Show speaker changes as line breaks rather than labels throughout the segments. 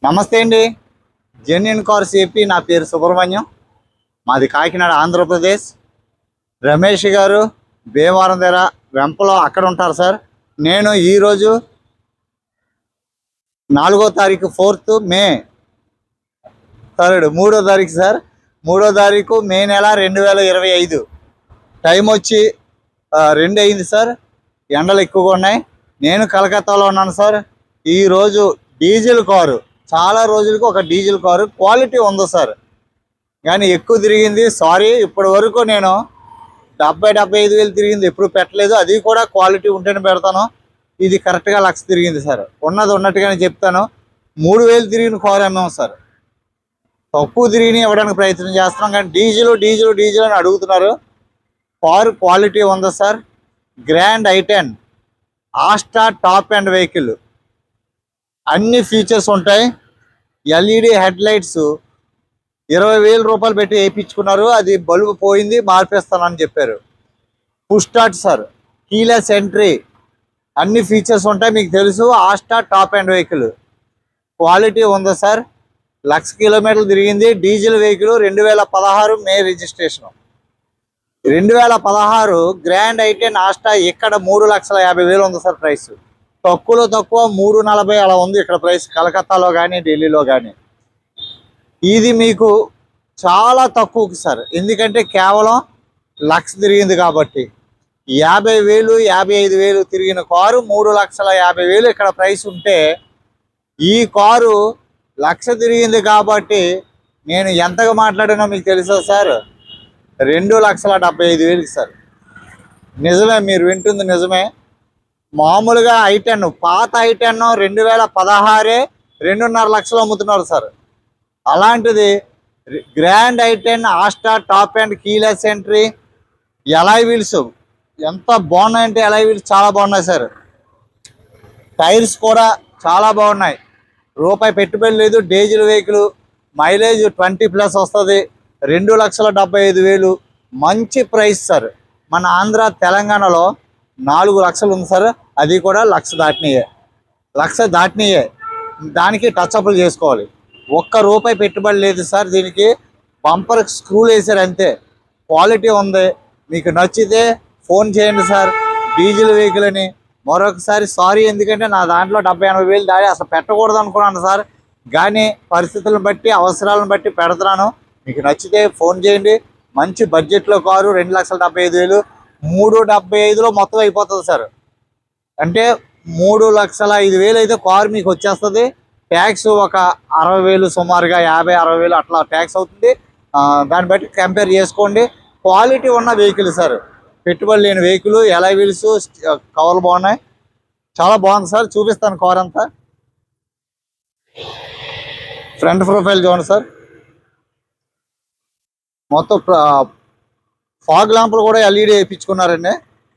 నమస్తే అండి. Genuine cars AP. నా పేరు సుబ్రహ్మణ్యం. మాది కాకినాడ, ఆంధ్రప్రదేశ్. రమేష్ గారు భీమవరం దగ్గర వెంపలో అక్కడ ఉంటారు సార్. నేను ఈరోజు 4వ తారీఖు 4th మే 3వ తారీఖు సార్. 3వ తారీఖు మే నెల 2025. టైం వచ్చి 2 అయింది సార్. ఎండలు ఎక్కువగా ఉన్నాయి. నేను కలకత్తాలో ఉన్నాను సార్. ఈరోజు డీజిల్ కారు, చాలా రోజులకు ఒక డీజిల్ కారు క్వాలిటీ ఉంది సార్, కానీ ఎక్కువ తిరిగింది. సారీ, ఇప్పటి వరకు నేను 70-75 వేలు తిరిగింది ఎప్పుడు పెట్టలేదు. అది కూడా క్వాలిటీ ఉంటేనే పెడతాను. ఇది కరెక్ట్గా 1,00,000 తిరిగింది సార్. ఉన్నది ఉన్నట్టుగానే చెప్తాను. 3,000 తిరిగిన కారు అమ్మాము సార్. తక్కువ తిరిగి ఇవ్వడానికి ప్రయత్నం చేస్తున్నాం, కానీ డీజిల్ అని అడుగుతున్నారు. కారు క్వాలిటీ ఉంది sir. Grand i10 Asta top and vehicle. అన్ని ఫీచర్స్ ఉంటాయి. ఎల్ఈడి హెడ్ లైట్స్ 20,000 రూపాయలు పెట్టి వేయించుకున్నారు. అది బల్బు పోయింది, మార్పేస్తానని చెప్పారు. Push start sir, keyless entry, అన్ని ఫీచర్స్ ఉంటాయి. మీకు తెలుసు, Asta top and vehicle. Quality ఉంది సార్. 1,00,000 కిలోమీటర్లు తిరిగింది. Diesel vehicle. 2016 మే రిజిస్ట్రేషన్. 2016 గ్రాండ్ i10 ఆస్టా ఇక్కడ 3,50,000 ఉంది సార్ ప్రైస్. తక్కువలో తక్కువ 340 అలా ఉంది ఇక్కడ ప్రైస్, కలకత్తాలో కానీ ఢిల్లీలో కానీ. ఇది మీకు చాలా తక్కువకి సార్, ఎందుకంటే కేవలం 1,00,000 తిరిగింది కాబట్టి. 50,000 55,000 తిరిగిన కారు 3,50,000 ఇక్కడ ప్రైస్ ఉంటే, ఈ కారు 1,00,000 తిరిగింది కాబట్టి నేను ఎంతగా మాట్లాడినా మీకు తెలుసా సార్? 2,75,000 సార్. నిజమే, మీరు వింటుంది నిజమే. మామూలుగా i10, పాత i10 2016 2.5 లక్షలు అమ్ముతున్నారు సార్. అలాంటిది grand i10 Asta top and keyless entry, alloy wheels ఎంత బాగున్నాయంటే, ఎలాయ్ వీల్స్ చాలా బాగున్నాయి సార్. టైర్స్ కూడా చాలా బాగున్నాయి. రూపాయి పెట్టుబడి లేదు. డీజిల్ వెహికల్, మైలేజ్ 20+ వస్తుంది. 2,75,000 మంచి ప్రైస్ సార్. మన ఆంధ్ర తెలంగాణలో 4 లక్షలు ఉంది సార్. అది కూడా 1,00,000 దాటినయే. దానికి టచ్అప్లు చేసుకోవాలి. 1 రూపాయి పెట్టుబడి లేదు సార్. దీనికి బంపర్ స్క్రూలు వేసారు అంతే. క్వాలిటీ ఉంది. మీకు నచ్చితే ఫోన్ చేయండి సార్. డీజిల్ వెహికల్ అని. మరొకసారి సారీ, ఎందుకంటే నా దాంట్లో 70-80 వేలు దాడి అసలు పెట్టకూడదు అనుకున్నాను సార్, కానీ పరిస్థితులను బట్టి, అవసరాలను బట్టి పెడుతున్నాను. మీకు నచ్చితే ఫోన్ చేయండి. మంచి బడ్జెట్లో కారు 2,75,000. 375లో మొత్తం అయిపోతుంది సార్. అంటే 3,05,000 అయితే కారు మీకు వచ్చేస్తుంది. ట్యాక్స్ ఒక 60,000 సుమారుగా, 50-60,000 అట్లా ట్యాక్స్ అవుతుంది. దాన్ని బట్టి కంపేర్ చేసుకోండి. క్వాలిటీ ఉన్న వెహికల్ సార్, పెట్టుబడి లేని వెహికల్. ఎలాయ్ వీల్స్, కవర్లు బాగున్నాయి. చాలా బాగుంది సార్. చూపిస్తాను కార్ అంతా. ఫ్రంట్ ప్రొఫైల్ చూడండి సార్. మొత్తం ఫాగ్ ల్యాంపులు కూడా ఎల్ఈడి వేయించుకున్నారండి.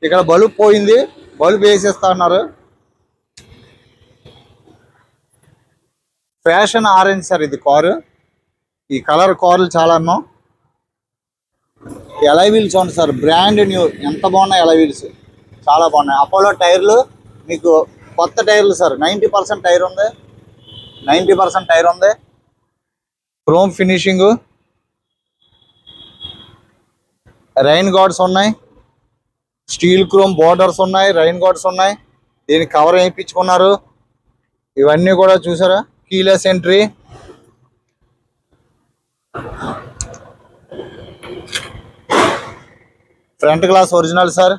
ఇక్కడ బల్బు పోయింది, బల్బు వేసేస్తా ఉన్నారు. ఫ్యాషన్ ఆరెంజ్ సార్ ఇది కారు. ఈ కలర్ కార్లు చాలా అమ్మాం. ఎలాయ్ వీల్స్ చూడండి సార్, బ్రాండ్ న్యూ. ఎంత బాగున్నాయి ఎలాయ్ వీల్స్, చాలా బాగున్నాయి. అపోలో టైర్లు మీకు కొత్త టైర్లు సార్. 90% టైర్ ఉంది. 90% టైర్ ఉంది. క్రోమ్ ఫినిషింగ్, రైన్ గార్డ్స్ ఉన్నాయి. స్టీల్ క్రోమ్ బోర్డర్స్ ఉన్నాయి. రైన్ గార్డ్స్ ఉన్నాయి. దీనికి కవర్ వేయించుకున్నారు. ఇవన్నీ కూడా చూసారా. Keyless entry, front glass original sir.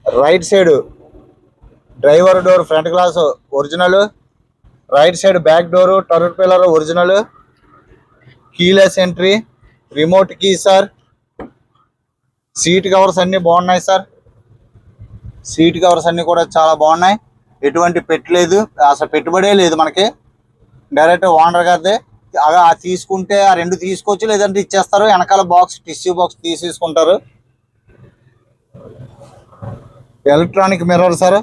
Right side driver door front glass original. Right side back door, turn pillar original. Keyless entry, remote key sir. Seat covers అన్నీ బాగున్నాయి sir. Seat covers అన్నీ కూడా చాలా బాగున్నాయి. ఎటువంటి పెట్టలేదు, అసలు పెట్టుబడే లేదు మనకి. డైరెక్ట్ ఓనర్ గారిదే. అలా తీసుకుంటే ఆ 2 తీసుకోవచ్చు, లేదంటే ఇచ్చేస్తారు. వెనకాల బాక్స్, టిష్యూ బాక్స్ తీసేసుకుంటారు. Electronic mirror sir.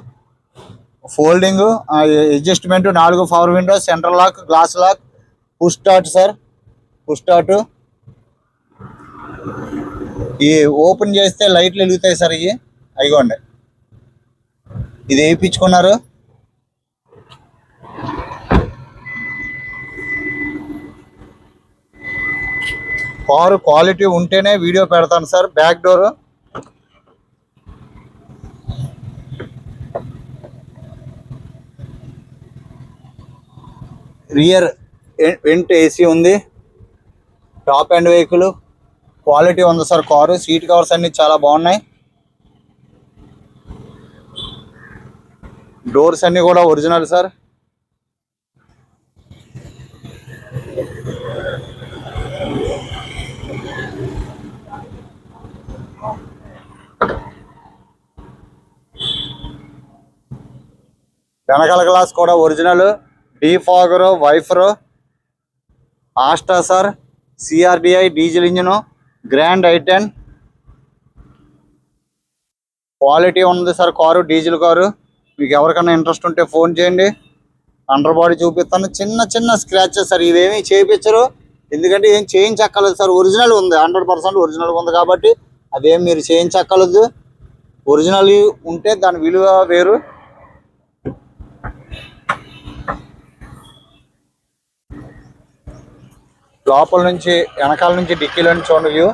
Folding, adjustment, 4 power windows, central lock, glass lock, push start sir. Push start. ఈ ఓపెన్ చేస్తే లైట్లు వెలుగుతాయి సార్. ఇవి అయిగోండి, ఇది వేయించుకున్నారు. కారు క్వాలిటీ ఉంటేనే వీడియో పెడతాను sir. Back door, rear vent AC ఉంది. టాప్ అండ్ వెహికల్ క్వాలిటీ ఉంది సార్. కారు సీట్ కవర్స్ అన్ని చాలా బాగున్నాయి. డోర్స్ అన్ని కూడా ఒరిజినల్ సార్. వెనకాల గ్లాస్ కూడా original. Defogger, వైఫర్, Asta sir, CRDI diesel engine, grand i ten quality ఉంది సార్. Car diesel car. మీకు ఎవరికైనా ఇంట్రెస్ట్ ఉంటే ఫోన్ చేయండి. అండర్ బాడీ చూపిస్తాను. చిన్న చిన్న స్క్రాచెస్ సార్, ఇవేమీ చేయించరు, ఎందుకంటే ఏం చేయించక్కర్లేదు సార్. ఒరిజినల్ ఉంది, 100% ఒరిజినల్ ఉంది కాబట్టి అదేం మీరు చేయించక్కర్లేదు. ఒరిజినల్ ఉంటే దాని విలువ వేరు. లోపల నుంచి వెనకాల నుంచి డిక్కీలో నుంచి చూడండి వ్యూ.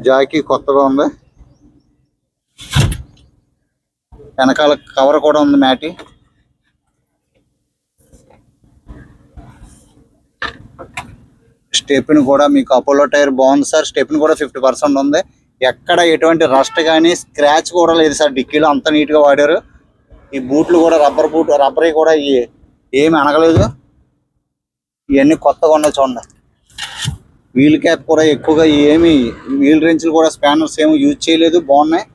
జాకీ కొత్తగా ఉంది. వెనకాల కవర్ కూడా ఉంది మ్యాటి. స్టెప్ని కూడా మీకు అపోలో టైర్ బాగుంది సార్. స్టెప్ని కూడా 50% ఉంది. ఎక్కడ ఎటువంటి రస్ట్ కానీ స్క్రాచ్ కూడా లేదు సార్. డిక్కీలో అంత నీట్గా వాడారు. ఈ బూట్లు కూడా రబ్బర్ కూడా ఏమి అనగలేదు. ఇవన్నీ కొత్తగా ఉన్నాయి చూడండి. వీల్ క్యాప్ కూడా ఎక్కువగా ఏమి, వీల్ రెంచ్లు కూడా స్పానర్స్ ఏమి యూజ్ చేయలేదు, బాగున్నాయి.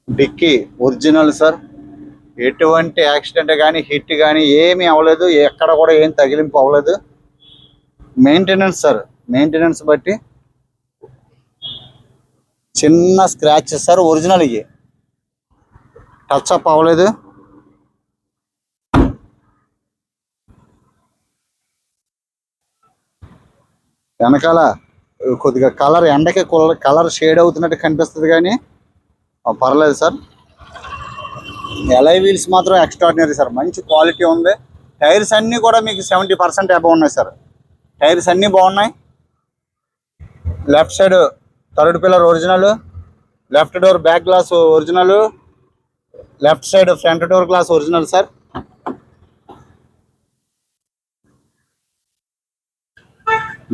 Dickey original sir. ఎటువంటి యాక్సిడెంట్ కానీ హిట్ కానీ ఏమీ అవ్వలేదు. ఎక్కడ కూడా ఏం తగిలింపు అవ్వలేదు. మెయింటెనెన్స్ సార్, మెయింటెనెన్స్ బట్టి చిన్న స్క్రాచెస్ సార్. ఒరిజినల్ ఇవి టచ్ అప్ అవ్వలేదు. వెనకాల కొద్దిగా కలర్ ఎండకి కలర్ షేడ్ అవుతున్నట్టు కనిపిస్తుంది కానీ పర్లేదు సార్. ఎలై వీల్స్ మాత్రం ఎక్స్ట్రాడినరీ సార్. మంచి క్వాలిటీ ఉంది. టైర్స్ అన్నీ కూడా మీకు 70% అబవ్ ఉన్నాయి సార్. టైర్స్ అన్నీ బాగున్నాయి. Left side third pillar original. Left door back glass original. Left side front door glass original sir.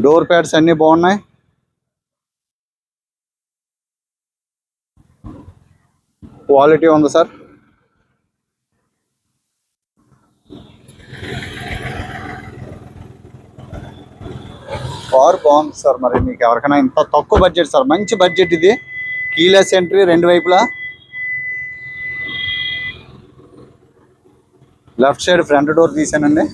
Door pads అన్నీ బాగున్నాయి. క్వాలిటీ ఉంది సార్. కార్ బాగుంది సార్. మరి మీకు ఎవరికైనా ఇంత తక్కువ బడ్జెట్ సార్, మంచి బడ్జెట్ ఇది. కీలెస్ ఎంట్రీ రెండు వైపులా. లెఫ్ట్ సైడ్ ఫ్రంట్ డోర్ తీసానండి.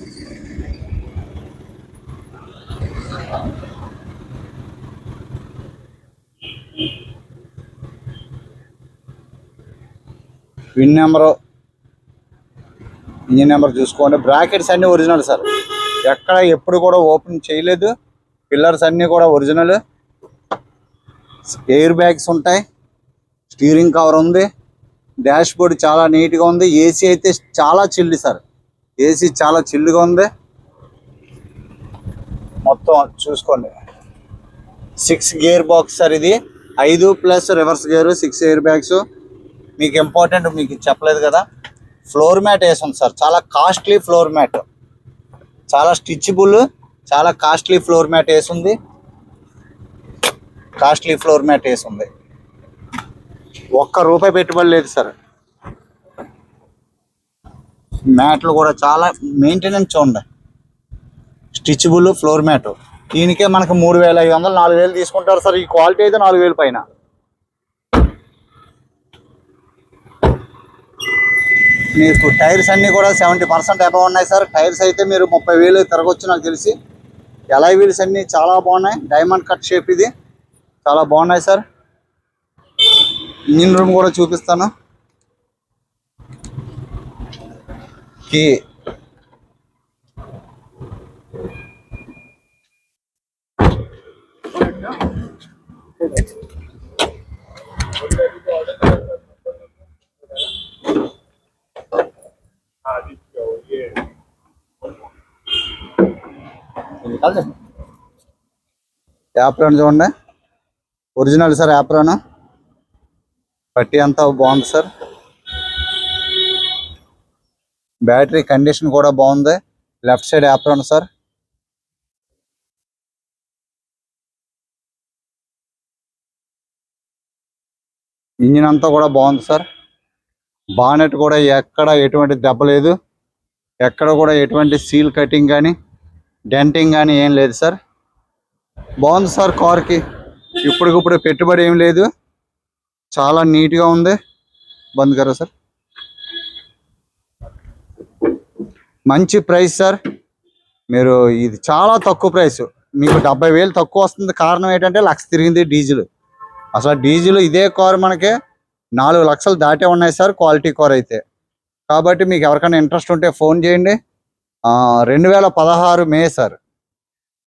విన్ నెంబరు, ఇంజిన్ నెంబర్ చూసుకోండి. బ్రాకెట్స్ అన్నీ ఒరిజినల్ సార్. ఎక్కడ ఎప్పుడు కూడా ఓపెన్ చేయలేదు. పిల్లర్స్ అన్నీ కూడా ఒరిజినల్. ఎయిర్ బ్యాగ్స్ ఉంటాయి. స్టీరింగ్ కవర్ ఉంది. డాష్ బోర్డ్ చాలా నీట్గా ఉంది. ఏసీ అయితే చాలా చిల్లు సార్. ఏసీ చాలా చిల్లుగా ఉంది. మొత్తం చూసుకోండి. 6 గేర్ బాక్స్ సార్ ఇది. 5 plus reverse gear, 6 air bags. మీకు ఇంపార్టెంట్ మీకు చెప్పలేదు కదా, ఫ్లోర్ మ్యాట్ వేసింది సార్. చాలా కాస్ట్లీ ఫ్లోర్ మ్యాట్, చాలా స్టిచబుల్, చాలా కాస్ట్లీ ఫ్లోర్ మ్యాట్ వేసింది. కాస్ట్లీ ఫ్లోర్ మ్యాట్ వేసింది. ₹1 పెట్టుబడి లేదు సార్. మ్యాట్లు కూడా చాలా మెయింటెనెన్స్ చూడండి. Stitchable floor mat. దీనికే మనకు 3,500 4,000 తీసుకుంటారు సార్. ఈ క్వాలిటీ అయితే 4,000 పైన. మీకు టైర్స్ అన్నీ కూడా 70% అబవ్ ఉన్నాయి సార్. టైర్స్ అయితే మీరు 30,000 తిరగొచ్చు నాకు తెలిసి. ఎలై వీల్స్ అన్నీ చాలా బాగున్నాయి. డైమండ్ కట్ షేప్ ఇది, చాలా బాగున్నాయి సార్. ఇంజిన్ రూమ్ కూడా చూపిస్తాను. కీ యాప్రాన్ చూడండి, ఒరిజినల్ సార్ యాప్రాన్. పట్టి అంతా బాగుంది సార్. బ్యాటరీ కండిషన్ కూడా బాగుంది. Left side apron sir. Engine అంతా కూడా బాగుంది సార్. బానెట్ కూడా ఎక్కడ ఎటువంటి దెబ్బ లేదు, ఎక్కడ కూడా ఎటువంటి సీల్ కటింగ్ కానీ డెంటింగ్ కానీ ఏం లేదు సార్. బాగుంది సార్. కార్కి ఇప్పటికిప్పుడు పెట్టుబడి ఏం లేదు, చాలా నీట్గా ఉంది. బంద్ కరా సార్. మంచి ప్రైస్ సార్. మీరు ఇది చాలా తక్కువ ప్రైస్, మీకు 70,000 తక్కువ వస్తుంది. కారణం ఏంటంటే 1,00,000 తిరిగింది డీజిల్. అసలు డీజిల్ ఇదే కారు మనకి 4 లక్షలు దాటే ఉన్నాయి సార్, క్వాలిటీ కార్ అయితే. కాబట్టి మీకు ఎవరికైనా ఇంట్రెస్ట్ ఉంటే ఫోన్ చేయండి. 2016 May sir.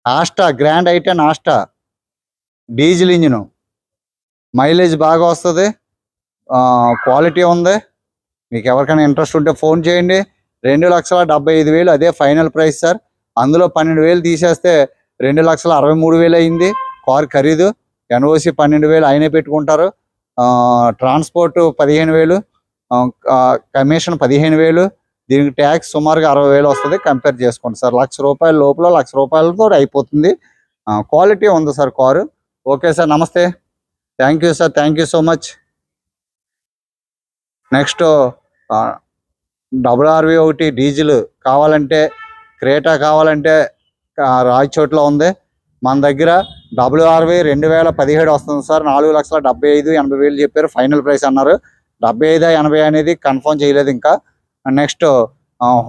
Asta grand i ten Asta diesel engine, mileage బాగా వస్తుంది, క్వాలిటీ ఉంది. మీకు ఎవరికైనా ఇంట్రెస్ట్ ఉంటే ఫోన్ చేయండి. 2,75,000 అదే ఫైనల్ ప్రైస్ సార్. అందులో 12,000 తీసేస్తే 2,63,000 అయింది కారు ఖరీదు. ఎన్ఓసి 12,000 ఆయనే పెట్టుకుంటారు. ట్రాన్స్పోర్ట్ 15,000, కమిషన్ 15,000, దీనికి ట్యాక్స్ సుమారుగా 60,000 వస్తుంది. కంపేర్ చేసుకోండి సార్. ₹1,00,000 లోపల ₹1,00,000తో అయిపోతుంది. క్వాలిటీ ఉంది సార్ కారు. ఓకే సార్, నమస్తే. Thank you sir, thank you so much. Next WRV1 diesel కావాలంటే, క్రేటా కావాలంటే రాయచోట్లో ఉంది. మన దగ్గర WRV 2017 వస్తుంది సార్. 4,75,000 చెప్పారు, ఫైనల్ ప్రైస్ అన్నారు. 75-80 అనేది కన్ఫర్మ్ చేయలేదు ఇంకా. నెక్స్ట్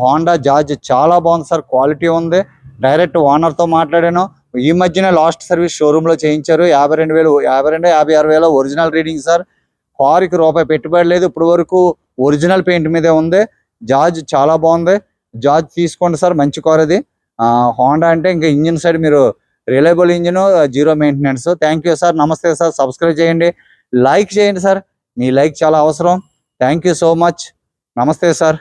హోండా జాజ్ చాలా బాగుంది సార్, క్వాలిటీ ఉంది. డైరెక్ట్ ఓనర్తో మాట్లాడాను. ఈ మధ్యనే లాస్ట్ సర్వీస్ షోరూంలో చేయించారు. 52,000 ఒరిజినల్ రీడింగ్ సార్. కారుకి రూపాయి పెట్టుబడి లేదు ఇప్పుడు వరకు, ఒరిజినల్ పెయింట్ మీదే ఉంది. జాజ్ చాలా బాగుంది, జాజ్ తీసుకోండి సార్, మంచి కార్ అది. హోండా అంటే ఇంకా ఇంజిన్ సైడ్ మీరు reliable engine, zero maintenance. Thank you sir, నమస్తే సార్. సబ్స్క్రైబ్ చేయండి, లైక్ చేయండి సార్, మీ లైక్ చాలా అవసరం. థ్యాంక్ యూ సో మచ్, నమస్తే సార్.